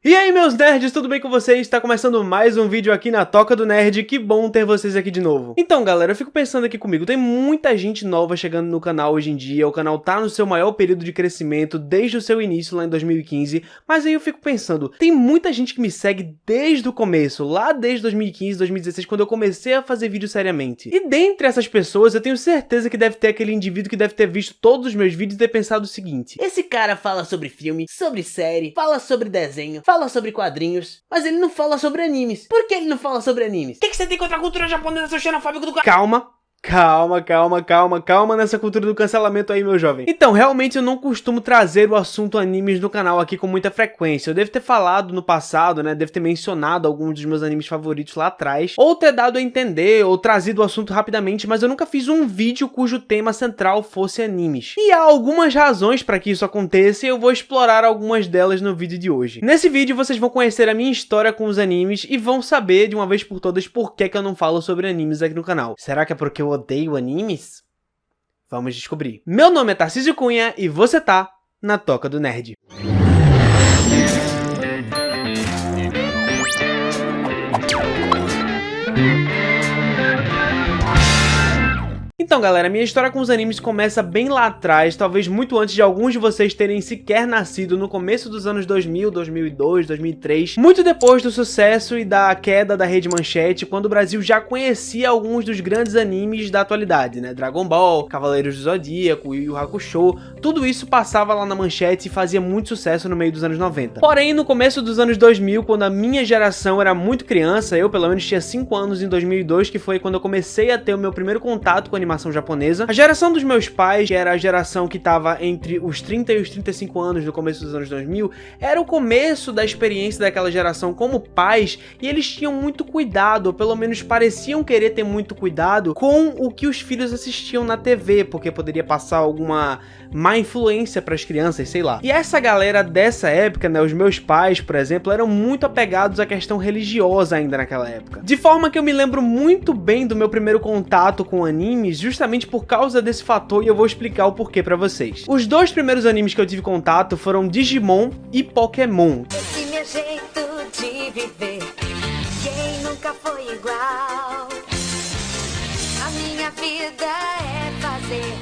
E aí meus nerds, tudo bem com vocês? Está começando mais um vídeo aqui na Toca do Nerd, que bom ter vocês aqui de novo. Então galera, eu fico pensando aqui comigo, tem muita gente nova chegando no canal hoje em dia, o canal tá no seu maior período de crescimento desde o seu início lá em 2015, mas aí eu fico pensando, tem muita gente que me segue desde o começo, lá desde 2015, 2016, quando eu comecei a fazer vídeo seriamente. E dentre essas pessoas, eu tenho certeza que deve ter aquele indivíduo que deve ter visto todos os meus vídeos e ter pensado o seguinte: esse cara fala sobre filme, sobre série, fala sobre desenho, fala sobre quadrinhos, mas ele não fala sobre animes. Por que ele não fala sobre animes? O que você tem contra a cultura japonesa, seu xenofóbico do cara? Calma nessa cultura do cancelamento aí, meu jovem. Então, realmente eu não costumo trazer o assunto animes no canal aqui com muita frequência. Eu devo ter falado no passado, né, devo ter mencionado alguns dos meus animes favoritos lá atrás, ou ter dado a entender, ou trazido o assunto rapidamente, mas eu nunca fiz um vídeo cujo tema central fosse animes. E há algumas razões para que isso aconteça e eu vou explorar algumas delas no vídeo de hoje. Nesse vídeo vocês vão conhecer a minha história com os animes e vão saber de uma vez por todas por que eu não falo sobre animes aqui no canal. Será que é porque eu odeio animes? Vamos descobrir. Meu nome é Tarcísio Cunha e você tá na Toca do Nerd. Então galera, minha história com os animes começa bem lá atrás, talvez muito antes de alguns de vocês terem sequer nascido, no começo dos anos 2000, 2002, 2003, muito depois do sucesso e da queda da Rede Manchete, quando o Brasil já conhecia alguns dos grandes animes da atualidade, né? Dragon Ball, Cavaleiros do Zodíaco, Yu Yu Hakusho, tudo isso passava lá na Manchete e fazia muito sucesso no meio dos anos 90. Porém, no começo dos anos 2000, quando a minha geração era muito criança, eu pelo menos tinha 5 anos em 2002, que foi quando eu comecei a ter o meu primeiro contato com animação japonesa. A geração dos meus pais, que era a geração que estava entre os 30 e os 35 anos no começo dos anos 2000, era o começo da experiência daquela geração como pais, e eles tinham muito cuidado, ou pelo menos pareciam querer ter muito cuidado com o que os filhos assistiam na TV, porque poderia passar alguma má influência para as crianças, sei lá. E essa galera dessa época, né, os meus pais, por exemplo, eram muito apegados à questão religiosa ainda naquela época. De forma que eu me lembro muito bem do meu primeiro contato com animes, justamente por causa desse fator, e eu vou explicar o porquê pra vocês. Os dois primeiros animes que eu tive contato foram Digimon e Pokémon. Esse meu jeito de viver, quem nunca foi igual? A minha vida é fazer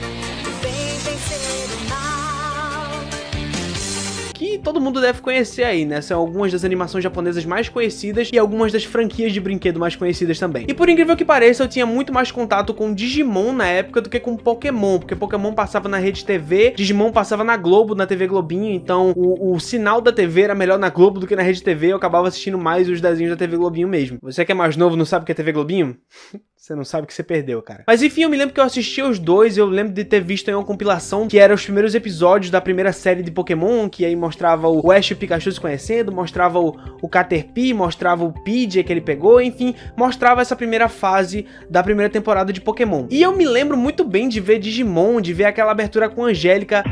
o bem vencer o mal. Que todo mundo deve conhecer aí, né? São algumas das animações japonesas mais conhecidas e algumas das franquias de brinquedo mais conhecidas também. E por incrível que pareça, eu tinha muito mais contato com Digimon na época do que com Pokémon, porque Pokémon passava na Rede TV, Digimon passava na Globo, na TV Globinho, então o sinal da TV era melhor na Globo do que na Rede TV, eu acabava assistindo mais os desenhos da TV Globinho mesmo. Você que é mais novo não sabe o que é TV Globinho? Você não sabe o que você perdeu, cara. Mas enfim, eu me lembro que eu assisti os dois, eu lembro de ter visto em uma compilação que eram os primeiros episódios da primeira série de Pokémon, que aí mostrava o Ash e o Pikachu se conhecendo, mostrava o Caterpie, mostrava o Pidgey que ele pegou, enfim, mostrava essa primeira fase da primeira temporada de Pokémon. E eu me lembro muito bem de ver Digimon, de ver aquela abertura com a Angélica.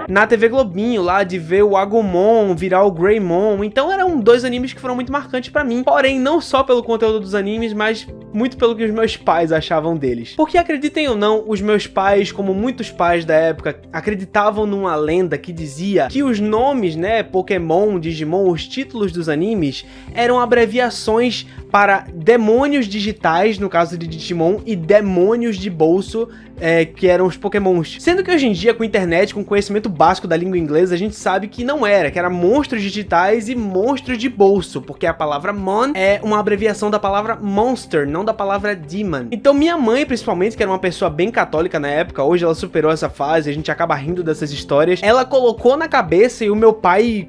Na TV Globinho lá, de ver o Agumon virar o Greymon, então eram dois animes que foram muito marcantes pra mim, porém não só pelo conteúdo dos animes, mas muito pelo que os meus pais achavam deles. Porque acreditem ou não, os meus pais, como muitos pais da época, acreditavam numa lenda que dizia que os nomes, né, Pokémon, Digimon, os títulos dos animes, eram abreviações para demônios digitais, no caso de Digimon, e demônios de bolso, que eram os Pokémons. Sendo que hoje em dia, com internet, com conhecimento básico da língua inglesa, a gente sabe que não era, que era monstros digitais e monstros de bolso, porque a palavra Mon é uma abreviação da palavra Monster, não da palavra Demon. Então minha mãe, principalmente, que era uma pessoa bem católica na época, hoje ela superou essa fase, a gente acaba rindo dessas histórias, ela colocou na cabeça, e o meu pai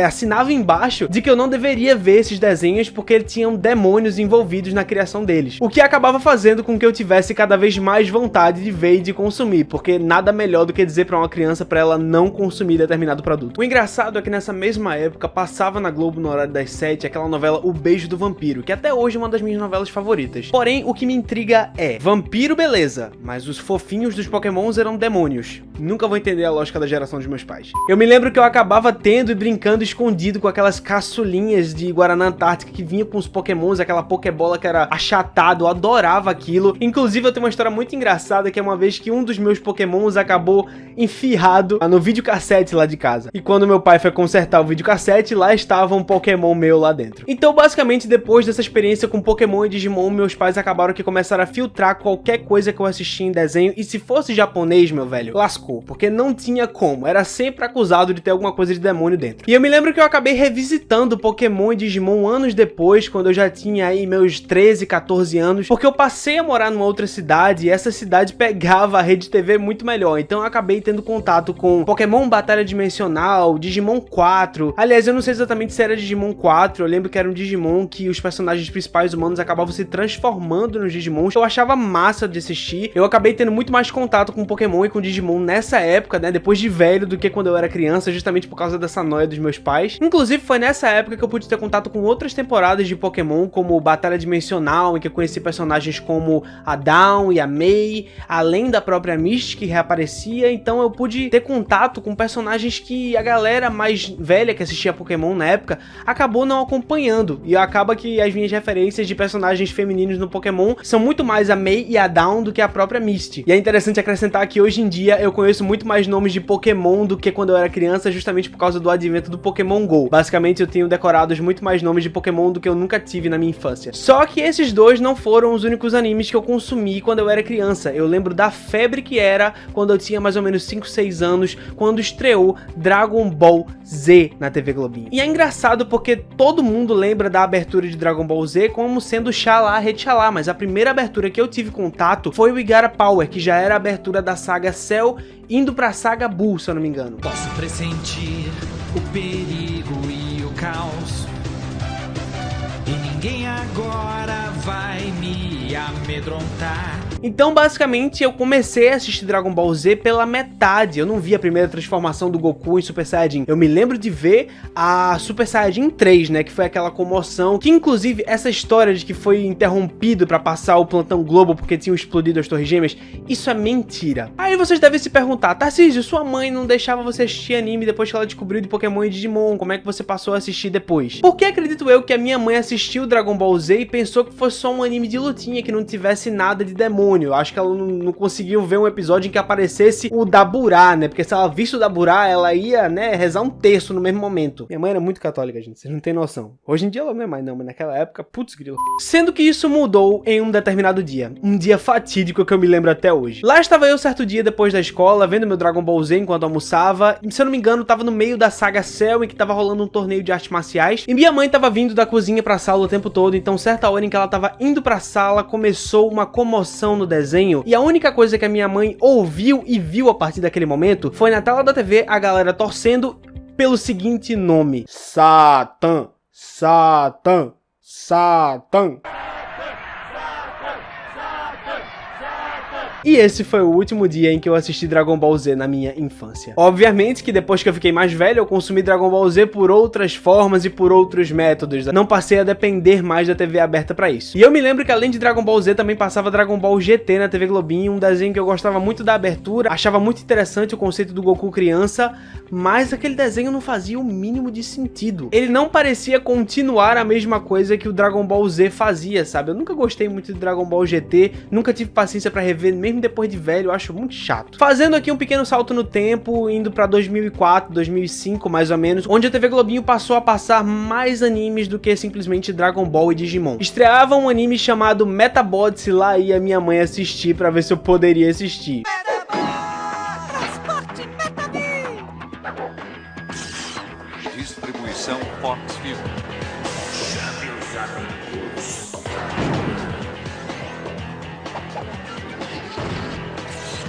assinava embaixo de que eu não deveria ver esses desenhos porque tinham demônios envolvidos na criação deles. O que acabava fazendo com que eu tivesse cada vez mais vontade de ver e de consumir, porque nada melhor do que dizer pra uma criança pra ela não consumir determinado produto. O engraçado é que nessa mesma época passava na Globo no horário das 7 aquela novela O Beijo do Vampiro, que até hoje é uma das minhas novelas favoritas. Porém, o que me intriga é, vampiro beleza, mas os fofinhos dos Pokémons eram demônios. Nunca vou entender a lógica da geração dos meus pais. Eu me lembro que eu acabava tendo e brincando brincando escondido com aquelas caçulinhas de Guaraná Antártica que vinha com os pokémons, aquela pokébola que era achatado, eu adorava aquilo. Inclusive eu tenho uma história muito engraçada, que é uma vez que um dos meus pokémons acabou enfiado no videocassete lá de casa. E quando meu pai foi consertar o videocassete, lá estava um pokémon meu lá dentro. Então basicamente depois dessa experiência com Pokémon e Digimon, meus pais acabaram que começaram a filtrar qualquer coisa que eu assistia em desenho, e se fosse japonês, meu velho, lascou, porque não tinha como, era sempre acusado de ter alguma coisa de demônio dentro. E eu me lembro que eu acabei revisitando Pokémon e Digimon anos depois, quando eu já tinha aí meus 13, 14 anos, porque eu passei a morar numa outra cidade, e essa cidade pegava a rede TV muito melhor, então eu acabei tendo contato com Pokémon Batalha Dimensional, Digimon 4, aliás, eu não sei exatamente se era Digimon 4, eu lembro que era um Digimon que os personagens principais humanos acabavam se transformando nos Digimons. Eu achava massa de assistir, eu acabei tendo muito mais contato com Pokémon e com Digimon nessa época, né, depois de velho, do que quando eu era criança, justamente por causa dessa noia dos meus pais. Inclusive foi nessa época que eu pude ter contato com outras temporadas de Pokémon, como Batalha Dimensional, em que eu conheci personagens como a Dawn e a Mei, além da própria Misty que reaparecia. Então eu pude ter contato com personagens que a galera mais velha que assistia Pokémon na época acabou não acompanhando, e acaba que as minhas referências de personagens femininos no Pokémon são muito mais a Mei e a Dawn do que a própria Misty. E é interessante acrescentar que hoje em dia eu conheço muito mais nomes de Pokémon do que quando eu era criança, justamente por causa do advento do Pokémon GO. Basicamente eu tenho decorados muito mais nomes de Pokémon do que eu nunca tive na minha infância. Só que esses dois não foram os únicos animes que eu consumi quando eu era criança. Eu lembro da febre que era quando eu tinha mais ou menos 5, 6 anos, quando estreou Dragon Ball Z na TV Globinho. E é engraçado porque todo mundo lembra da abertura de Dragon Ball Z como sendo Xalá, Rei Xalá, mas a primeira abertura que eu tive contato foi o Igara Power, que já era a abertura da saga Cell, indo pra saga Bull, se eu não me engano. Posso pressentir o perigo e o caos, e ninguém agora vai me amedrontar. Então basicamente eu comecei a assistir Dragon Ball Z pela metade. Eu não vi a primeira transformação do Goku em Super Saiyajin. Eu me lembro de ver a Super Saiyajin 3, né, que foi aquela comoção, que inclusive essa história de que foi interrompido pra passar o Plantão Globo porque tinham explodido as Torres Gêmeas, isso é mentira. Aí vocês devem se perguntar: Tarcísio, sua mãe não deixava você assistir anime depois que ela descobriu de Pokémon e Digimon, como é que você passou a assistir depois? Porque acredito eu que a minha mãe assistiu Dragon Ball Z e pensou que fosse só um anime de lutinha, que não tivesse nada de demônio. Eu acho que ela não conseguiu ver um episódio em que aparecesse o Daburá, né? Porque se ela visse o Daburá, ela ia, né, rezar um terço no mesmo momento. Minha mãe era muito católica, gente, vocês não têm noção. Hoje em dia ela não é mais não, mas naquela época, putz grilo. Sendo que isso mudou em um determinado dia. Um dia fatídico que eu me lembro até hoje. Lá estava eu certo dia depois da escola, vendo meu Dragon Ball Z enquanto almoçava. E, se eu não me engano, tava no meio da saga Cell, em que tava rolando um torneio de artes marciais. E minha mãe tava vindo da cozinha pra sala o tempo todo. Então, certa hora em que ela tava indo pra sala, começou uma comoção no desenho, e a única coisa que a minha mãe ouviu e viu a partir daquele momento foi na tela da TV a galera torcendo pelo seguinte nome: Satã, Satã, Satã. E esse foi o último dia em que eu assisti Dragon Ball Z na minha infância. Obviamente que depois que eu fiquei mais velho, eu consumi Dragon Ball Z por outras formas e por outros métodos. Não passei a depender mais da TV aberta pra isso. E eu me lembro que além de Dragon Ball Z, também passava Dragon Ball GT na TV Globinho, um desenho que eu gostava muito da abertura, achava muito interessante o conceito do Goku criança, mas aquele desenho não fazia o mínimo de sentido. Ele não parecia continuar a mesma coisa que o Dragon Ball Z fazia, sabe? Eu nunca gostei muito de Dragon Ball GT, nunca tive paciência pra rever, mesmo depois de velho, eu acho muito chato. Fazendo aqui um pequeno salto no tempo, indo pra 2004, 2005 mais ou menos, onde a TV Globinho passou a passar mais animes do que simplesmente Dragon Ball e Digimon. Estreava um anime chamado Metabots, e lá ia minha mãe assistir pra ver se eu poderia assistir. Distribuição Fox Film.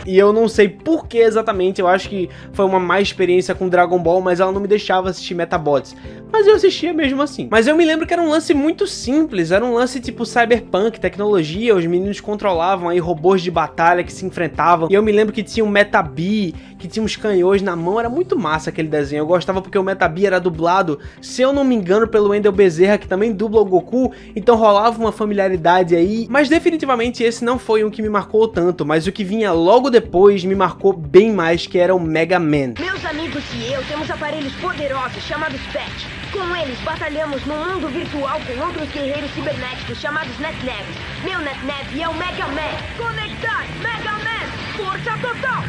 E eu não sei por que exatamente, eu acho que foi uma má experiência com Dragon Ball, mas ela não me deixava assistir Metabots. Mas eu assistia mesmo assim. Mas eu me lembro que era um lance muito simples, era um lance tipo cyberpunk, tecnologia, os meninos controlavam aí robôs de batalha que se enfrentavam. E eu me lembro que tinha um Metabi, que tinha uns canhões na mão, era muito massa aquele desenho. Eu gostava porque o Metabi era dublado, se eu não me engano, pelo Wendell Bezerra, que também dubla o Goku, então rolava uma familiaridade aí. Mas definitivamente esse não foi um que me marcou tanto, mas o que vinha logo depois me marcou bem mais, que era o Mega Man. Meus amigos e eu temos aparelhos poderosos chamados PET. Com eles, batalhamos num mundo virtual com outros guerreiros cibernéticos chamados NetNavs. Meu NetNav é o Mega Man. Conectar! Mega Man! Força total!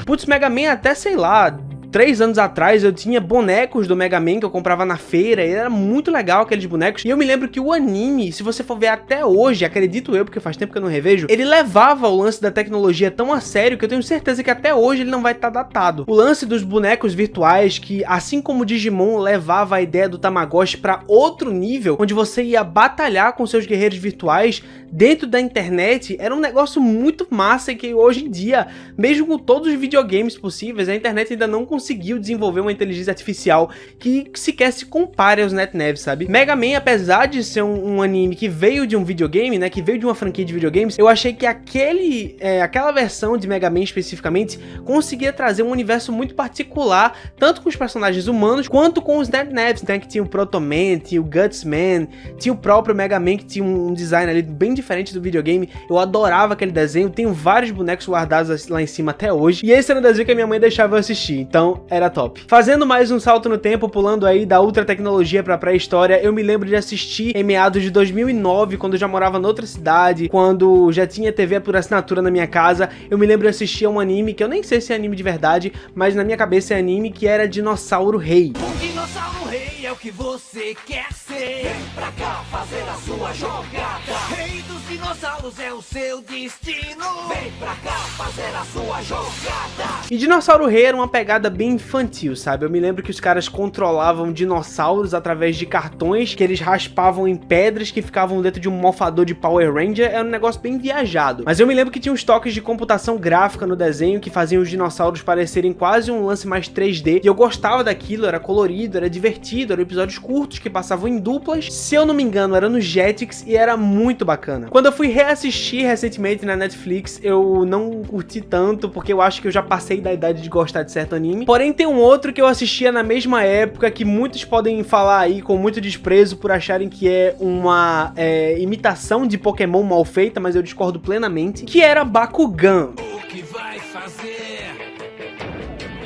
Putz, Mega Man até, sei lá, 3 anos atrás eu tinha bonecos do Mega Man que eu comprava na feira, e era muito legal aqueles bonecos. E eu me lembro que o anime, se você for ver até hoje, acredito eu, porque faz tempo que eu não revejo, ele levava o lance da tecnologia tão a sério que eu tenho certeza que até hoje ele não vai estar datado. O lance dos bonecos virtuais, que assim como o Digimon levava a ideia do Tamagotchi para outro nível, onde você ia batalhar com seus guerreiros virtuais dentro da internet, era um negócio muito massa, e que hoje em dia, mesmo com todos os videogames possíveis, a internet ainda não conseguiu desenvolver uma inteligência artificial que sequer se compare aos NetNavs, sabe? Mega Man, apesar de ser um anime que veio de um videogame, né, que veio de uma franquia de videogames, eu achei que aquela versão de Mega Man especificamente conseguia trazer um universo muito particular, tanto com os personagens humanos, quanto com os NetNavs, né, que tinha o Proto Man, tinha o Guts Man, tinha o próprio Mega Man, que tinha um design ali bem diferente do videogame. Eu adorava aquele desenho, tenho vários bonecos guardados lá em cima até hoje, e esse era um desenho que a minha mãe deixava eu assistir, então era top. Fazendo mais um salto no tempo, pulando aí da ultra tecnologia pra pré-história, eu me lembro de assistir em meados de 2009, quando eu já morava noutra cidade, quando já tinha TV por assinatura na minha casa. Eu me lembro de assistir a um anime, que eu nem sei se é anime de verdade, mas na minha cabeça é anime, que era Dinossauro Rei. Um dinossauro rei é o que você quer ser. Vem pra cá fazer a sua jogada. Rei dos dinossauros é o seu destino. Vem pra cá fazer a sua jogada. E Dinossauro Rei era uma pegada bem infantil, sabe? Eu me lembro que os caras controlavam dinossauros através de cartões que eles raspavam em pedras que ficavam dentro de um mofador de Power Ranger. Era um negócio bem viajado. Mas eu me lembro que tinha uns toques de computação gráfica no desenho que faziam os dinossauros parecerem quase um lance mais 3D. E eu gostava daquilo, era colorido, era divertido, eram episódios curtos que passavam em duplas. Se eu não me engano, era no Jetix e era muito bacana. Quando eu fui reassistir recentemente na Netflix, eu não curti tanto, porque eu acho que eu já passei da idade de gostar de certo anime. Porém, tem um outro que eu assistia na mesma época, que muitos podem falar aí com muito desprezo por acharem que é uma imitação de Pokémon mal feita, mas eu discordo plenamente, que era Bakugan. O que vai fazer?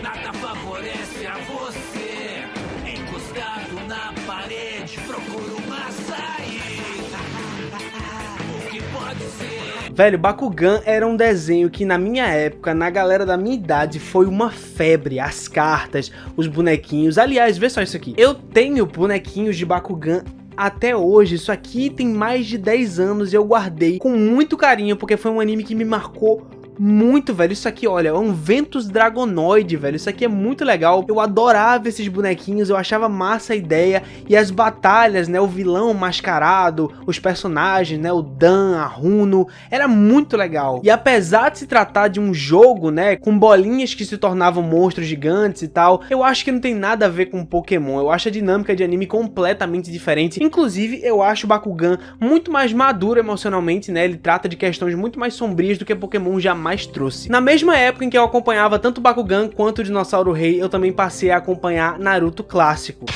Nada favorece a você. Encostado na parede, procura uma saída. O que pode ser? Velho, Bakugan era um desenho que na minha época, na galera da minha idade, foi uma febre. As cartas, os bonequinhos. Aliás, vê só isso aqui. Eu tenho bonequinhos de Bakugan até hoje. Isso aqui tem mais de 10 anos e eu guardei com muito carinho, porque foi um anime que me marcou muito, velho. Isso aqui, olha, é um Ventus Dragonoid, velho. Isso aqui é muito legal. Eu adorava esses bonequinhos, eu achava massa a ideia. E as batalhas, né, o vilão mascarado, os personagens, né, o Dan, a Runo, era muito legal. E apesar de se tratar de um jogo, né, com bolinhas que se tornavam monstros gigantes e tal, eu acho que não tem nada a ver com Pokémon. Eu acho a dinâmica de anime completamente diferente. Inclusive, eu acho o Bakugan muito mais maduro emocionalmente, né. Ele trata de questões muito mais sombrias do que Pokémon jamais trouxe. Na mesma época em que eu acompanhava tanto Bakugan quanto o Dinossauro Rei, eu também passei a acompanhar Naruto clássico,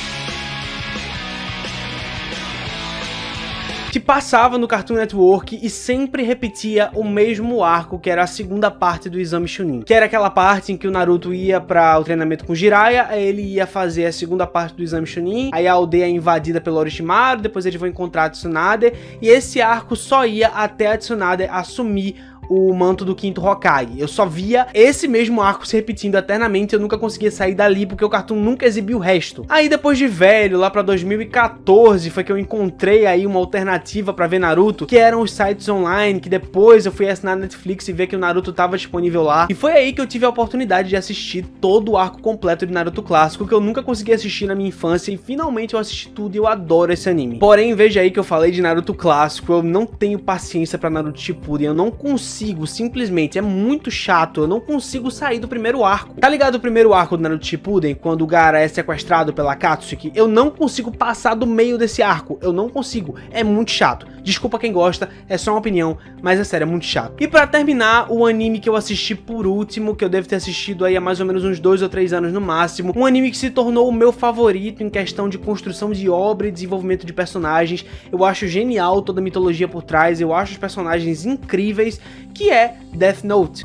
que passava no Cartoon Network e sempre repetia o mesmo arco, que era a segunda parte do Exame Chunin, que era aquela parte em que o Naruto ia para o treinamento com Jiraiya, aí ele ia fazer a segunda parte do Exame Chunin, aí a aldeia é invadida pelo Orochimaru, depois eles vão encontrar a Tsunade, e esse arco só ia até a Tsunade assumir o manto do quinto Hokage. Eu só via esse mesmo arco se repetindo eternamente, eu nunca conseguia sair dali porque o Cartoon nunca exibiu o resto. Aí depois de velho, lá pra 2014, foi que eu encontrei aí uma alternativa pra ver Naruto, que eram os sites online, que depois eu fui assinar na Netflix e ver que o Naruto tava disponível lá. E foi aí que eu tive a oportunidade de assistir todo o arco completo de Naruto clássico, que eu nunca consegui assistir na minha infância, e finalmente eu assisti tudo e eu adoro esse anime. Porém, veja aí que eu falei de Naruto clássico, eu não tenho paciência pra Naruto Shippuden, eu não consigo, simplesmente, é muito chato, eu não consigo sair do primeiro arco. Tá ligado o primeiro arco do Naruto Shippuden, quando o Gaara é sequestrado pela Akatsuki? Eu não consigo passar do meio desse arco, eu não consigo, é muito chato. Desculpa quem gosta, é só uma opinião, mas é sério, é muito chato. E pra terminar, o anime que eu assisti por último, que eu devo ter assistido aí há mais ou menos uns 2 ou 3 anos no máximo, um anime que se tornou o meu favorito em questão de construção de obra e desenvolvimento de personagens. Eu acho genial toda a mitologia por trás, eu acho os personagens incríveis, que é Death Note.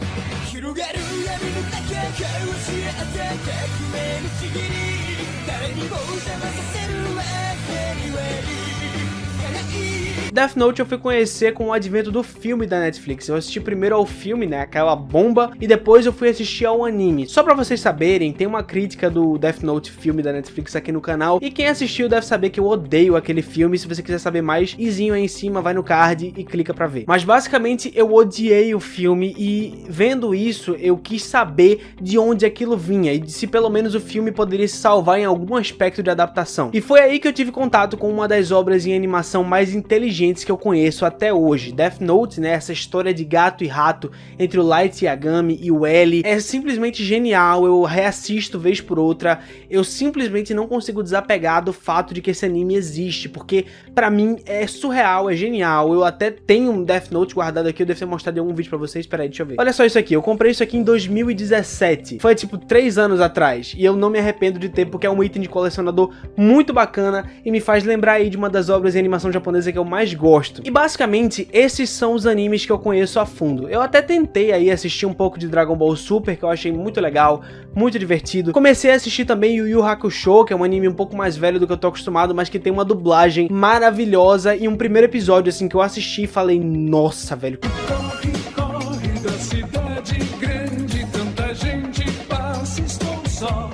Death Note eu fui conhecer com o advento do filme da Netflix. Eu assisti primeiro ao filme, né, aquela bomba, e depois eu fui assistir ao anime. Só pra vocês saberem, tem uma crítica do Death Note filme da Netflix aqui no canal, e quem assistiu deve saber que eu odeio aquele filme. Se você quiser saber mais, izinho aí em cima, vai no card e clica pra ver. Mas basicamente eu odiei o filme, e vendo isso eu quis saber de onde aquilo vinha e se pelo menos o filme poderia se salvar em algum aspecto de adaptação. E foi aí que eu tive contato com uma das obras em animação mais inteligentes que eu conheço até hoje. Death Note, né, essa história de gato e rato entre o Light Yagami e o L, é simplesmente genial. Eu reassisto vez por outra, eu simplesmente não consigo desapegar do fato de que esse anime existe, porque pra mim é surreal, é genial. Eu até tenho um Death Note guardado aqui, eu devo ter mostrado em algum vídeo pra vocês, peraí, deixa eu ver. Olha só isso aqui, eu comprei isso aqui em 2017, foi tipo 3 anos atrás, e eu não me arrependo de ter, porque é um item de colecionador muito bacana e me faz lembrar aí de uma das obras em animação japonesa que eu mais gosto. E basicamente esses são os animes que eu conheço a fundo. Eu até tentei aí assistir um pouco de Dragon Ball Super, que eu achei muito legal, muito divertido. Comecei a assistir também Yu Yu Hakusho, que é um anime um pouco mais velho do que eu tô acostumado, mas que tem uma dublagem maravilhosa, e um primeiro episódio assim que eu assisti e falei, nossa, velho, Corre da cidade grande, tanta gente passa, estou só.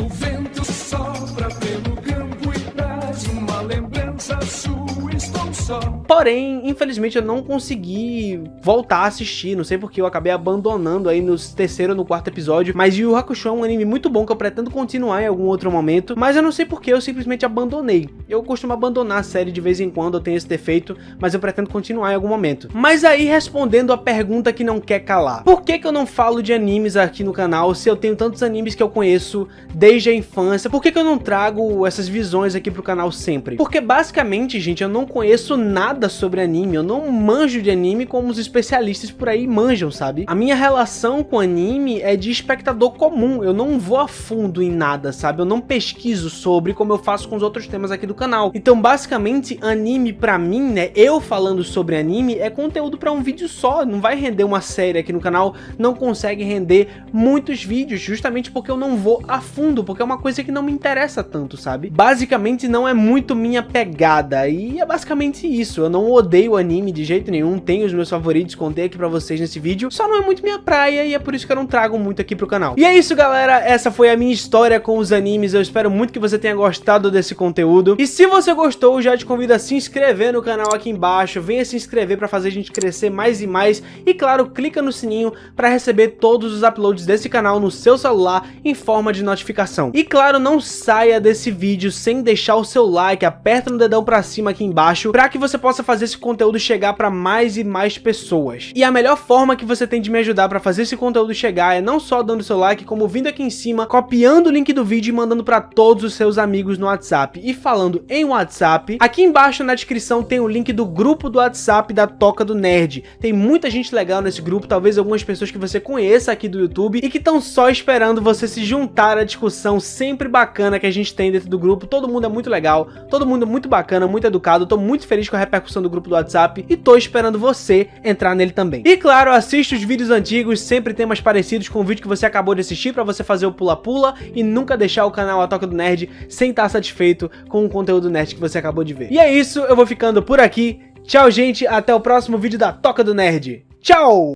O vento sopra pelo campo e traz uma lembrança sua, estou só. Porém, infelizmente eu não consegui voltar a assistir, não sei porque eu acabei abandonando aí no terceiro ou no quarto episódio, mas Yu Yu Hakusho é um anime muito bom que eu pretendo continuar em algum outro momento, mas eu não sei porque eu simplesmente abandonei. Eu costumo abandonar a série de vez em quando, eu tenho esse defeito, mas eu pretendo continuar em algum momento. Mas aí, respondendo a pergunta que não quer calar, por que que eu não falo de animes aqui no canal se eu tenho tantos animes que eu conheço desde a infância? Por que que eu não trago essas visões aqui pro canal sempre? Porque basicamente, gente, eu não conheço nada sobre anime, eu não manjo de anime como os especialistas por aí manjam, sabe? A minha relação com anime é de espectador comum, eu não vou a fundo em nada, sabe? Eu não pesquiso sobre como eu faço com os outros temas aqui do canal. Então, basicamente, anime pra mim, né, eu falando sobre anime é conteúdo pra um vídeo só, não vai render uma série aqui no canal, não consegue render muitos vídeos, justamente porque eu não vou a fundo, porque é uma coisa que não me interessa tanto, sabe? Basicamente, não é muito minha pegada, e é basicamente isso. Eu não odeio anime de jeito nenhum, tenho os meus favoritos, contei aqui pra vocês nesse vídeo, só não é muito minha praia e é por isso que eu não trago muito aqui pro canal. E é isso, galera, essa foi a minha história com os animes, eu espero muito que você tenha gostado desse conteúdo, e se você gostou, já te convido a se inscrever no canal aqui embaixo, venha se inscrever pra fazer a gente crescer mais e mais, e claro, clica no sininho pra receber todos os uploads desse canal no seu celular em forma de notificação. E claro, não saia desse vídeo sem deixar o seu like, aperta no dedão pra cima aqui embaixo, pra que você possa fazer esse conteúdo chegar pra mais e mais pessoas. E a melhor forma que você tem de me ajudar pra fazer esse conteúdo chegar é não só dando seu like, como vindo aqui em cima, copiando o link do vídeo e mandando pra todos os seus amigos no WhatsApp. E falando em WhatsApp, aqui embaixo na descrição tem o link do grupo do WhatsApp da Toca do Nerd. Tem muita gente legal nesse grupo, talvez algumas pessoas que você conheça aqui do YouTube e que estão só esperando você se juntar à discussão sempre bacana que a gente tem dentro do grupo. Todo mundo é muito legal, todo mundo é muito bacana, muito educado, tô muito feliz com a repercussão do grupo do WhatsApp e tô esperando você entrar nele também. E claro, assiste os vídeos antigos, sempre temas parecidos com o vídeo que você acabou de assistir pra você fazer o pula-pula e nunca deixar o canal A Toca do Nerd sem estar satisfeito com o conteúdo nerd que você acabou de ver. E é isso, eu vou ficando por aqui. Tchau, gente, até o próximo vídeo da Toca do Nerd. Tchau!